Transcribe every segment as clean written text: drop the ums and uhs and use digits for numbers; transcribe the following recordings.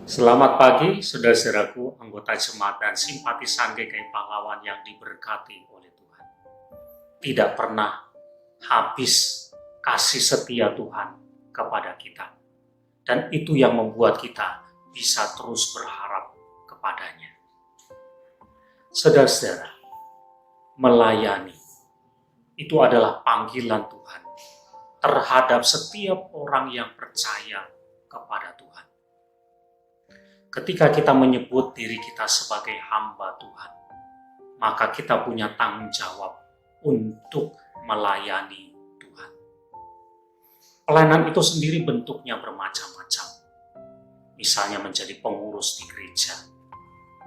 Selamat pagi, saudara-saudaraku, anggota jemaat dan simpatisan GKI Pahlawan yang diberkati oleh Tuhan. Tidak pernah habis kasih setia Tuhan kepada kita. Dan itu yang membuat kita bisa terus berharap kepadanya. Saudara-saudara, melayani itu adalah panggilan Tuhan terhadap setiap orang yang percaya kepada Tuhan. Ketika kita menyebut diri kita sebagai hamba Tuhan, maka kita punya tanggung jawab untuk melayani Tuhan. Pelayanan itu sendiri bentuknya bermacam-macam. Misalnya menjadi pengurus di gereja,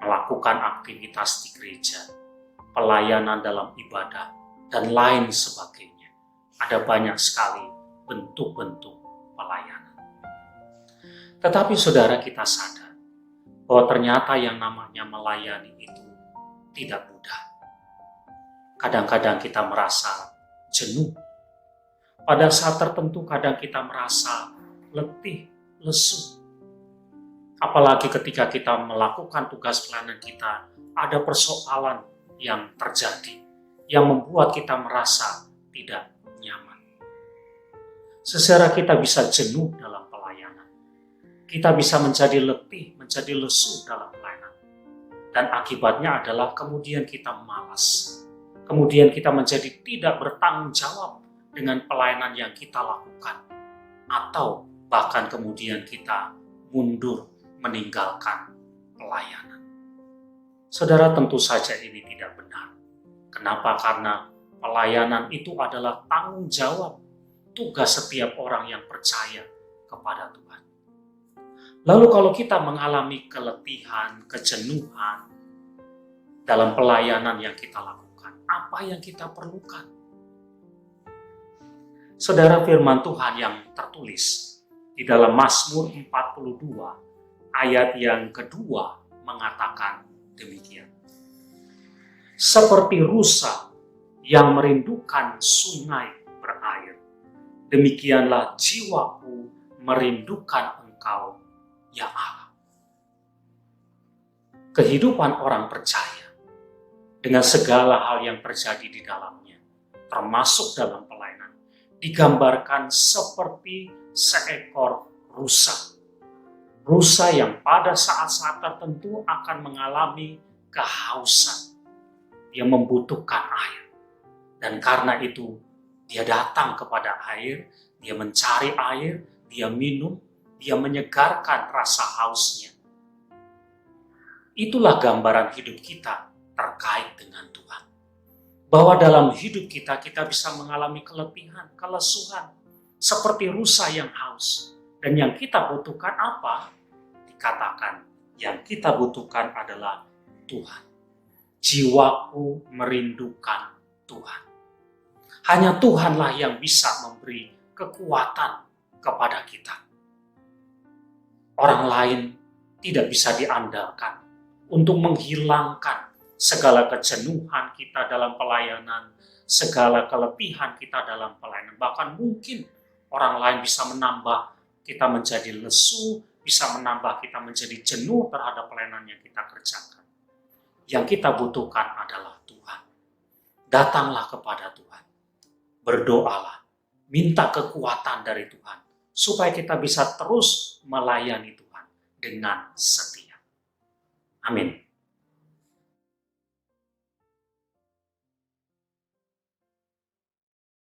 melakukan aktivitas di gereja, pelayanan dalam ibadah, dan lain sebagainya. Ada banyak sekali bentuk-bentuk pelayanan. Tetapi saudara, kita sadar bahwa ternyata yang namanya melayani itu tidak mudah. Kadang-kadang kita merasa jenuh. Pada saat tertentu kadang kita merasa letih, lesu. Apalagi ketika kita melakukan tugas pelayanan kita, ada persoalan yang terjadi, yang membuat kita merasa tidak nyaman. Secara kita bisa jenuh dalam pelayanan. Kita bisa menjadi letih, menjadi lesu dalam pelayanan. Dan akibatnya adalah kemudian kita malas. Kemudian kita menjadi tidak bertanggung jawab dengan pelayanan yang kita lakukan. Atau bahkan kemudian kita mundur meninggalkan pelayanan. Saudara, tentu saja ini tidak benar. Kenapa? Karena pelayanan itu adalah tanggung jawab, tugas setiap orang yang percaya kepada Tuhan. Lalu kalau kita mengalami keletihan, kejenuhan dalam pelayanan yang kita lakukan, apa yang kita perlukan? Saudara, firman Tuhan yang tertulis di dalam Mazmur 42 ayat yang kedua mengatakan demikian. Seperti rusa yang merindukan sungai berair, demikianlah jiwaku merindukan Engkau, ya Allah. Kehidupan orang percaya dengan segala hal yang terjadi di dalamnya, termasuk dalam pelayanan, digambarkan seperti seekor rusa. Rusa yang pada saat-saat tertentu akan mengalami kehausan. Dia membutuhkan air. Dan karena itu, dia datang kepada air, dia mencari air, dia minum, dia menyegarkan rasa hausnya. Itulah gambaran hidup kita terkait dengan Tuhan. Bahwa dalam hidup kita, kita bisa mengalami keletihan, kelesuhan. Seperti rusa yang haus. Dan yang kita butuhkan apa? Dikatakan, yang kita butuhkan adalah Tuhan. Jiwaku merindukan Tuhan. Hanya Tuhanlah yang bisa memberi kekuatan kepada kita. Orang lain tidak bisa diandalkan untuk menghilangkan segala kejenuhan kita dalam pelayanan, segala keletihan kita dalam pelayanan. Bahkan mungkin orang lain bisa menambah kita menjadi lesu, bisa menambah kita menjadi jenuh terhadap pelayanan yang kita kerjakan. Yang kita butuhkan adalah Tuhan. Datanglah kepada Tuhan. Berdoalah. Minta kekuatan dari Tuhan. Supaya kita bisa terus melayani Tuhan dengan setia. Amin.